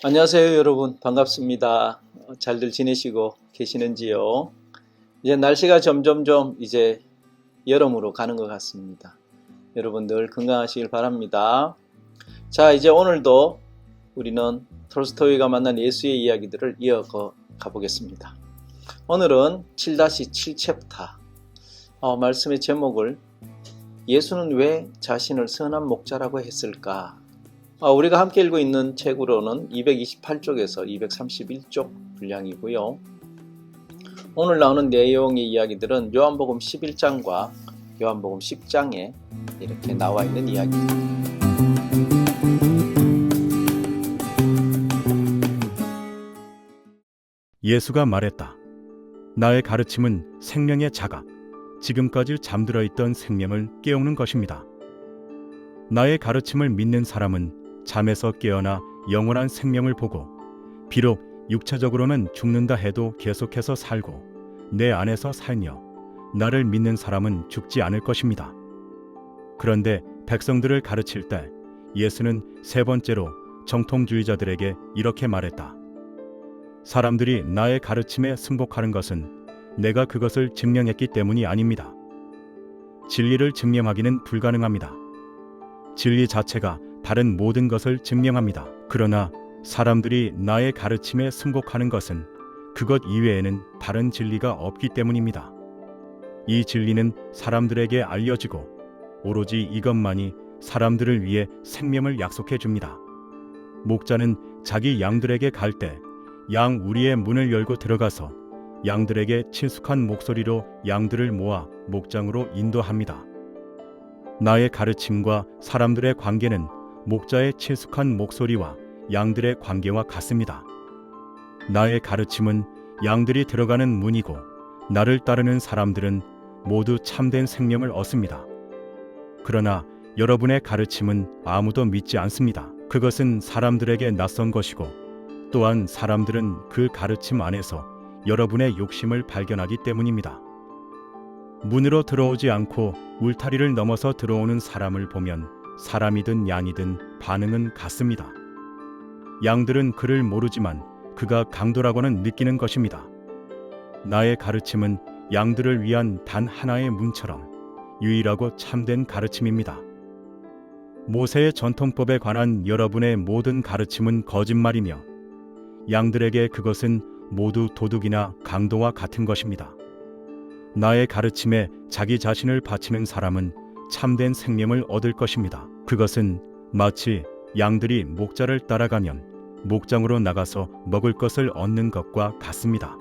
안녕하세요, 여러분. 반갑습니다. 잘들 지내시고 계시는지요? 이제 날씨가 점점점 이제 여름으로 가는 것 같습니다. 여러분들 건강하시길 바랍니다. 자, 이제 오늘도 우리는 톨스토이가 만난 예수의 이야기들을 이어가 보겠습니다. 오늘은 7-7챕터 말씀의 제목을 예수는 왜 자신을 선한 목자라고 했을까? 우리가 함께 읽고 있는 책으로는 228쪽에서 231쪽 분량이고요. 오늘 나오는 내용의 이야기들은 요한복음 11장과 요한복음 10장에 이렇게 나와 있는 이야기입니다. 예수가 말했다. 나의 가르침은 생명의 자가, 지금까지 잠들어 있던 생명을 깨우는 것입니다. 나의 가르침을 믿는 사람은 잠에서 깨어나 영원한 생명을 보고 비록 육체적으로는 죽는다 해도 계속해서 살고 내 안에서 살며 나를 믿는 사람은 죽지 않을 것입니다. 그런데 백성들을 가르칠 때 예수는 세 번째로 정통주의자들에게 이렇게 말했다. 사람들이 나의 가르침에 승복하는 것은 내가 그것을 증명했기 때문이 아닙니다. 진리를 증명하기는 불가능합니다. 진리 자체가 다른 모든 것을 증명합니다. 그러나 사람들이 나의 가르침에 승복하는 것은 그것 이외에는 다른 진리가 없기 때문입니다. 이 진리는 사람들에게 알려지고 오로지 이것만이 사람들을 위해 생명을 약속해 줍니다. 목자는 자기 양들에게 갈 때 양 우리의 문을 열고 들어가서 양들에게 친숙한 목소리로 양들을 모아 목장으로 인도합니다. 나의 가르침과 사람들의 관계는 목자의 친숙한 목소리와 양들의 관계와 같습니다. 나의 가르침은 양들이 들어가는 문이고 나를 따르는 사람들은 모두 참된 생명을 얻습니다. 그러나 여러분의 가르침은 아무도 믿지 않습니다. 그것은 사람들에게 낯선 것이고 또한 사람들은 그 가르침 안에서 여러분의 욕심을 발견하기 때문입니다. 문으로 들어오지 않고 울타리를 넘어서 들어오는 사람을 보면 사람이든 양이든 반응은 같습니다. 양들은 그를 모르지만 그가 강도라고는 느끼는 것입니다. 나의 가르침은 양들을 위한 단 하나의 문처럼 유일하고 참된 가르침입니다. 모세의 전통법에 관한 여러분의 모든 가르침은 거짓말이며 양들에게 그것은 모두 도둑이나 강도와 같은 것입니다. 나의 가르침에 자기 자신을 바치는 사람은 참된 생명을 얻을 것입니다. 그것은 마치 양들이 목자를 따라가면 목장으로 나가서 먹을 것을 얻는 것과 같습니다.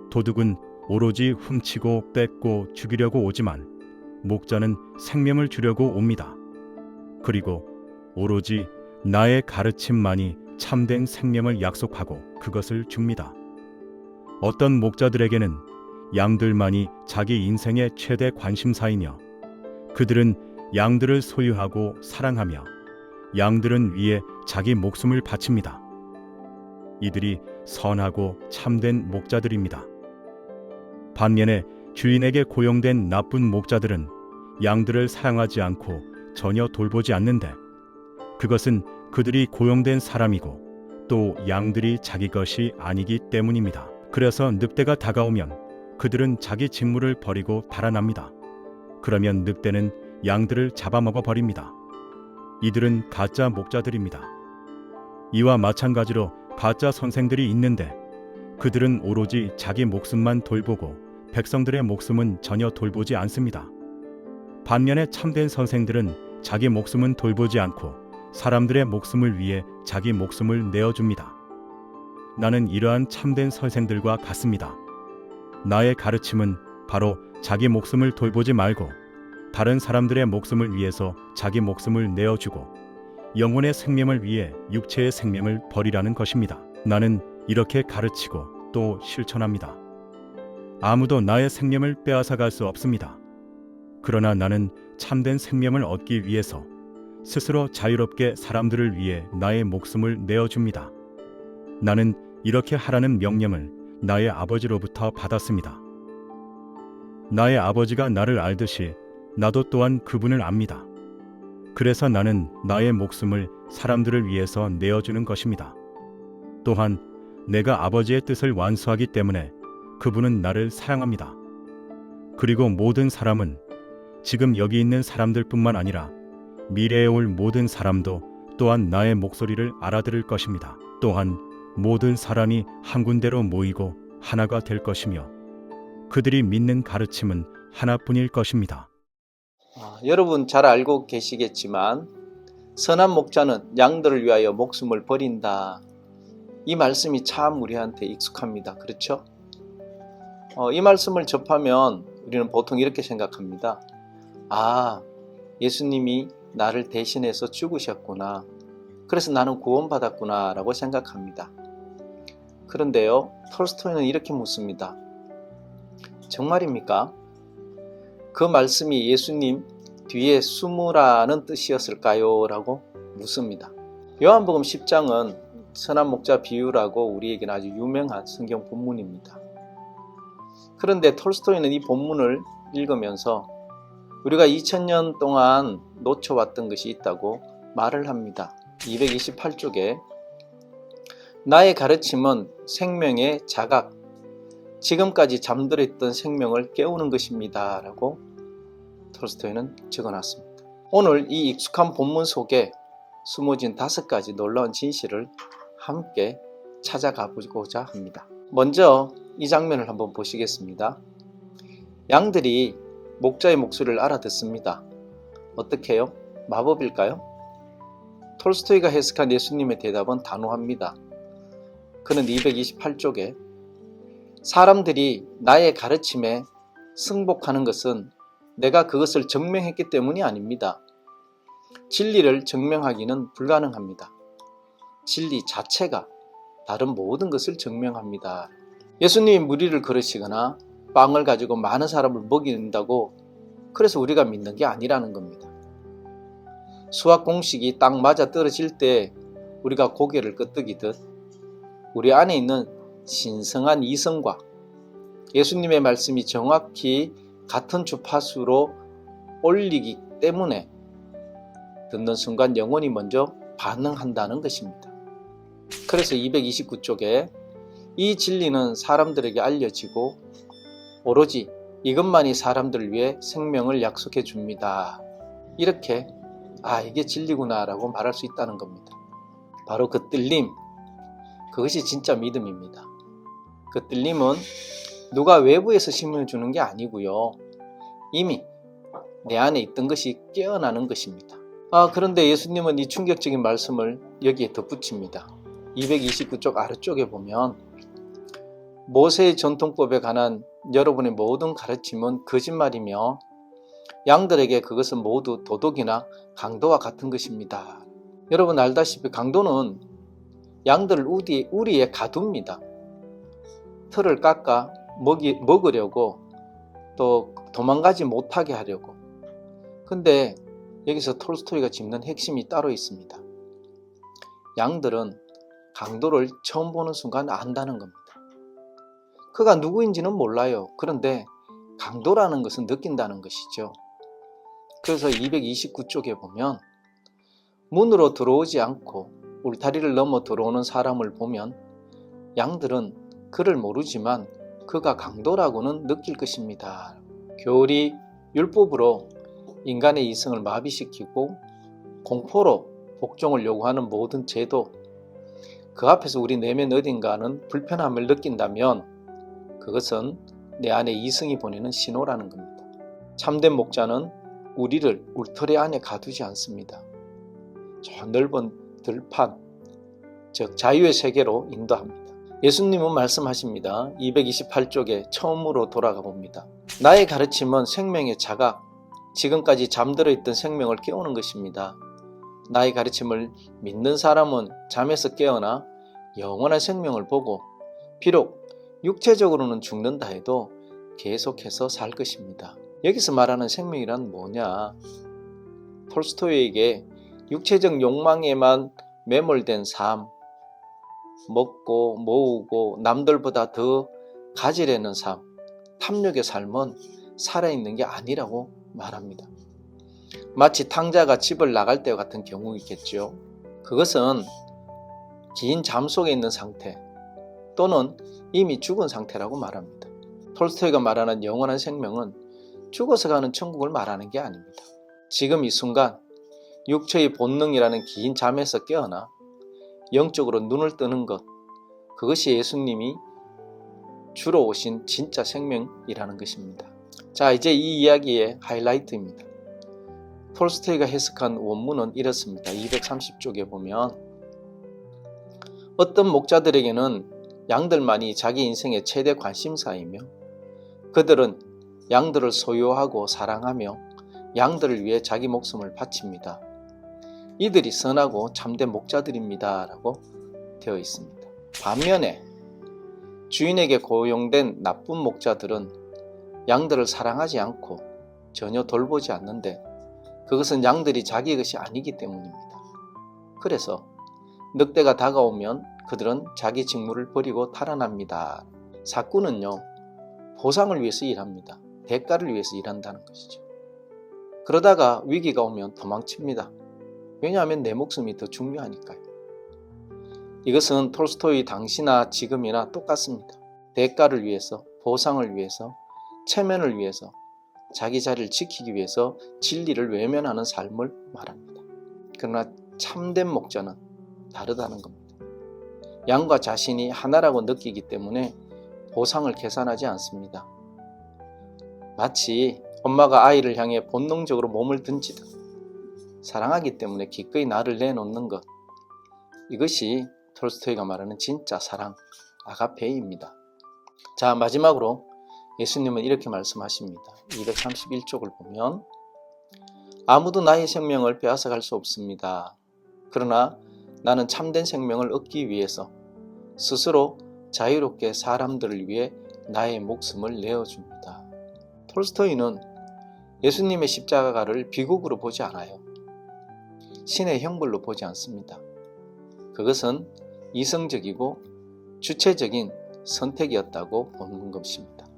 도둑은 오로지 훔치고 뺏고 죽이려고 오지만 목자는 생명을 주려고 옵니다. 그리고 오로지 나의 가르침만이 참된 생명을 약속하고 그것을 줍니다. 어떤 목자들에게는 양들만이 자기 인생의 최대 관심사이며 그들은 양들을 소유하고 사랑하며 양들은 위에 자기 목숨을 바칩니다. 이들이 선하고 참된 목자들입니다. 반면에 주인에게 고용된 나쁜 목자들은 양들을 사랑하지 않고 전혀 돌보지 않는데 그것은 그들이 고용된 사람이고 또 양들이 자기 것이 아니기 때문입니다. 그래서 늑대가 다가오면 그들은 자기 직무를 버리고 달아납니다. 그러면 늑대는 양들을 잡아먹어 버립니다. 이들은 가짜 목자들입니다. 이와 마찬가지로 가짜 선생들이 있는데 그들은 오로지 자기 목숨만 돌보고 백성들의 목숨은 전혀 돌보지 않습니다. 반면에 참된 선생들은 자기 목숨은 돌보지 않고 사람들의 목숨을 위해 자기 목숨을 내어줍니다. 나는 이러한 참된 선생들과 같습니다. 나의 가르침은 바로 자기 목숨을 돌보지 말고 다른 사람들의 목숨을 위해서 자기 목숨을 내어주고 영혼의 생명을 위해 육체의 생명을 버리라는 것입니다. 나는 이렇게 가르치고 또 실천합니다. 아무도 나의 생명을 빼앗아 갈 수 없습니다. 그러나 나는 참된 생명을 얻기 위해서 스스로 자유롭게 사람들을 위해 나의 목숨을 내어줍니다. 나는 이렇게 하라는 명령을 나의 아버지로부터 받았습니다. 나의 아버지가 나를 알듯이 나도 또한 그분을 압니다. 그래서 나는 나의 목숨을 사람들을 위해서 내어주는 것입니다. 또한 내가 아버지의 뜻을 완수하기 때문에 그분은 나를 사랑합니다. 그리고 모든 사람은 지금 여기 있는 사람들뿐만 아니라 미래에 올 모든 사람도 또한 나의 목소리를 알아들을 것입니다. 또한 모든 사람이 한 군데로 모이고 하나가 될 것이며 그들이 믿는 가르침은 하나뿐일 것입니다. 여러분 잘 알고 계시겠지만 선한 목자는 양들을 위하여 목숨을 버린다. 이 말씀이 참 우리한테 익숙합니다. 그렇죠? 이 말씀을 접하면 우리는 보통 이렇게 생각합니다. 아, 예수님이 나를 대신해서 죽으셨구나. 그래서 나는 구원받았구나 라고 생각합니다. 그런데요, 톨스토이는 이렇게 묻습니다. 정말입니까? 그 말씀이 예수님 뒤에 숨으라는 뜻이었을까요? 라고 묻습니다. 요한복음 10장은 선한 목자 비유라고 우리에게는 아주 유명한 성경 본문입니다. 그런데 톨스토이는 이 본문을 읽으면서 우리가 2000년 동안 놓쳐왔던 것이 있다고 말을 합니다. 228쪽에 나의 가르침은 생명의 자각, 지금까지 잠들어 있던 생명을 깨우는 것입니다. 라고 톨스토이는 적어놨습니다. 오늘 이 익숙한 본문 속에 숨어진 5가지 놀라운 진실을 함께 찾아가 보고자 합니다. 먼저 이 장면을 한번 보시겠습니다. 양들이 목자의 목소리를 알아듣습니다. 어떻게 해요? 마법일까요? 톨스토이가 해석한 예수님의 대답은 단호합니다. 그는 228쪽에 사람들이 나의 가르침에 승복하는 것은 내가 그것을 증명했기 때문이 아닙니다. 진리를 증명하기는 불가능합니다. 진리 자체가 다른 모든 것을 증명합니다. 예수님이 무리를 걸으시거나 빵을 가지고 많은 사람을 먹인다고 그래서 우리가 믿는 게 아니라는 겁니다. 수학 공식이 딱 맞아 떨어질 때 우리가 고개를 끄덕이듯 우리 안에 있는 신성한 이성과 예수님의 말씀이 정확히 같은 주파수로 올리기 때문에 듣는 순간 영혼이 먼저 반응한다는 것입니다. 그래서 229쪽에 이 진리는 사람들에게 알려지고 오로지 이것만이 사람들을 위해 생명을 약속해 줍니다. 이렇게 이게 진리구나 라고 말할 수 있다는 겁니다. 바로 그 뜰림, 그것이 진짜 믿음입니다. 그 뜰림은 누가 외부에서 심어주는 게 아니고요. 이미 내 안에 있던 것이 깨어나는 것입니다. 그런데 예수님은 이 충격적인 말씀을 여기에 덧붙입니다. 229쪽 아래쪽에 보면 모세의 전통법에 관한 여러분의 모든 가르침은 거짓말이며 양들에게 그것은 모두 도둑이나 강도와 같은 것입니다. 여러분 알다시피 강도는 양들을 우리에 가둡니다. 털을 깎아 먹으려고 또 도망가지 못하게 하려고. 근데 여기서 톨스토이가 짚는 핵심이 따로 있습니다. 양들은 강도를 처음 보는 순간 안다는 겁니다. 그가 누구인지는 몰라요. 그런데 강도라는 것은 느낀다는 것이죠. 그래서 229쪽에 보면 문으로 들어오지 않고 울타리를 넘어 들어오는 사람을 보면 양들은 그를 모르지만 그가 강도라고는 느낄 것입니다. 교리, 율법으로 인간의 이성을 마비시키고 공포로 복종을 요구하는 모든 제도, 그 앞에서 우리 내면 어딘가는 불편함을 느낀다면 그것은 내 안에 이성이 보내는 신호라는 겁니다. 참된 목자는 우리를 울타리 안에 가두지 않습니다. 저 넓은 들판, 즉 자유의 세계로 인도합니다. 예수님은 말씀하십니다. 228쪽에 처음으로 돌아가 봅니다. 나의 가르침은 생명의 자각, 지금까지 잠들어 있던 생명을 깨우는 것입니다. 나의 가르침을 믿는 사람은 잠에서 깨어나 영원한 생명을 보고 비록 육체적으로는 죽는다 해도 계속해서 살 것입니다. 여기서 말하는 생명이란 뭐냐? 톨스토이에게 육체적 욕망에만 매몰된 삶, 먹고 모으고 남들보다 더 가지려는 삶, 탐욕의 삶은 살아있는 게 아니라고 말합니다. 마치 탕자가 집을 나갈 때와 같은 경우이겠죠. 그것은 긴 잠 속에 있는 상태 또는 이미 죽은 상태라고 말합니다. 톨스토이가 말하는 영원한 생명은 죽어서 가는 천국을 말하는 게 아닙니다. 지금 이 순간 육체의 본능이라는 긴 잠에서 깨어나 영적으로 눈을 뜨는 것, 그것이 예수님이 주로 오신 진짜 생명이라는 것입니다. 자, 이제 이 이야기의 하이라이트입니다. 톨스토이가 해석한 원문은 이렇습니다. 230쪽에 보면 어떤 목자들에게는 양들만이 자기 인생의 최대 관심사이며 그들은 양들을 소유하고 사랑하며 양들을 위해 자기 목숨을 바칩니다. 이들이 선하고 참된 목자들입니다. 라고 되어 있습니다. 반면에 주인에게 고용된 나쁜 목자들은 양들을 사랑하지 않고 전혀 돌보지 않는데 그것은 양들이 자기 것이 아니기 때문입니다. 그래서 늑대가 다가오면 그들은 자기 직무를 버리고 탈환합니다. 사꾼은요, 보상을 위해서 일합니다. 대가를 위해서 일한다는 것이죠. 그러다가 위기가 오면 도망칩니다. 왜냐하면 내 목숨이 더 중요하니까요. 이것은 톨스토이 당시나 지금이나 똑같습니다. 대가를 위해서, 보상을 위해서, 체면을 위해서, 자기 자리를 지키기 위해서 진리를 외면하는 삶을 말합니다. 그러나 참된 목자는 다르다는 겁니다. 양과 자신이 하나라고 느끼기 때문에 보상을 계산하지 않습니다. 마치 엄마가 아이를 향해 본능적으로 몸을 던지듯 사랑하기 때문에 기꺼이 나를 내놓는 것, 이것이 톨스토이가 말하는 진짜 사랑, 아가페이입니다. 자, 마지막으로 예수님은 이렇게 말씀하십니다. 231쪽을 보면 아무도 나의 생명을 빼앗아갈 수 없습니다. 그러나 나는 참된 생명을 얻기 위해서 스스로 자유롭게 사람들을 위해 나의 목숨을 내어줍니다. 톨스토이는 예수님의 십자가를 비극으로 보지 않아요. 신의 형벌로 보지 않습니다. 그것은 이성적이고 주체적인 선택이었다고 보는 것입니다.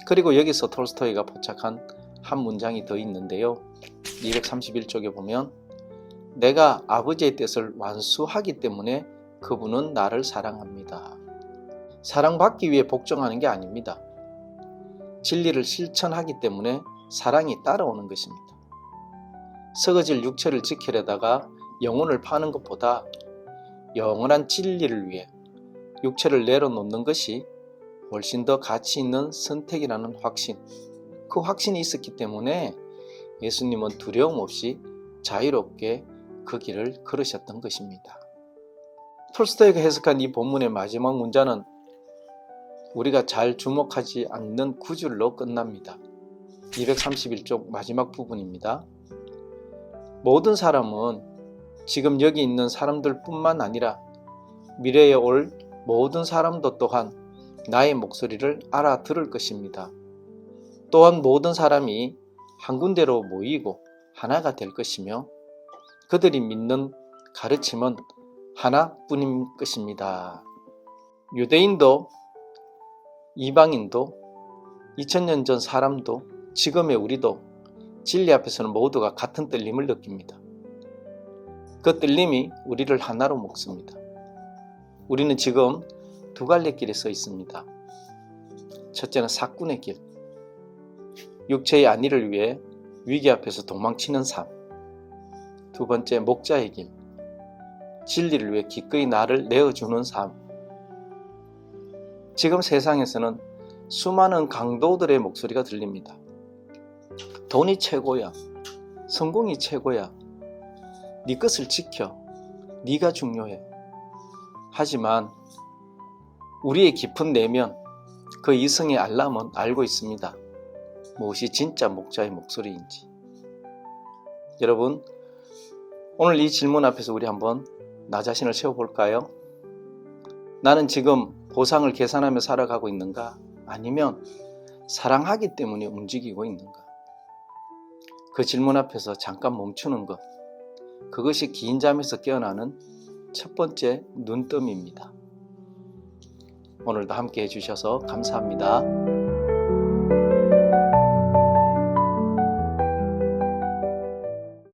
그리고 여기서 톨스토이가 포착한 한 문장이 더 있는데요. 231쪽에 보면 내가 아버지의 뜻을 완수하기 때문에 그분은 나를 사랑합니다. 사랑받기 위해 복종하는 게 아닙니다. 진리를 실천하기 때문에 사랑이 따라오는 것입니다. 썩어질 육체를 지키려다가 영혼을 파는 것보다 영원한 진리를 위해 육체를 내려놓는 것이 훨씬 더 가치 있는 선택이라는 확신, 그 확신이 있었기 때문에 예수님은 두려움 없이 자유롭게 그 길을 걸으셨던 것입니다. 톨스토이가 해석한 이 본문의 마지막 문자는 우리가 잘 주목하지 않는 구절로 끝납니다. 231쪽 마지막 부분입니다. 모든 사람은 지금 여기 있는 사람들 뿐만 아니라 미래에 올 모든 사람도 또한 나의 목소리를 알아들을 것입니다. 또한 모든 사람이 한 군데로 모이고 하나가 될 것이며 그들이 믿는 가르침은 하나뿐인 것입니다. 유대인도 이방인도 2000년 전 사람도 지금의 우리도 진리 앞에서는 모두가 같은 떨림을 느낍니다. 그 떨림이 우리를 하나로 묶습니다. 우리는 지금 두 갈래 길에 서 있습니다. 첫째는 사꾼의 길, 육체의 안위를 위해 위기 앞에서 도망치는 삶. 두 번째, 목자의 길, 진리를 위해 기꺼이 나를 내어주는 삶. 지금 세상에서는 수많은 강도들의 목소리가 들립니다. 돈이 최고야, 성공이 최고야, 네 것을 지켜, 네가 중요해. 하지만 우리의 깊은 내면 그 이성의 알람은 알고 있습니다. 무엇이 진짜 목자의 목소리인지. 여러분, 오늘 이 질문 앞에서 우리 한번 나 자신을 세워볼까요? 나는 지금 보상을 계산하며 살아가고 있는가? 아니면 사랑하기 때문에 움직이고 있는가? 그 질문 앞에서 잠깐 멈추는 것, 그것이 긴 잠에서 깨어나는 첫 번째 눈뜸입니다. 오늘도 함께 해주셔서 감사합니다.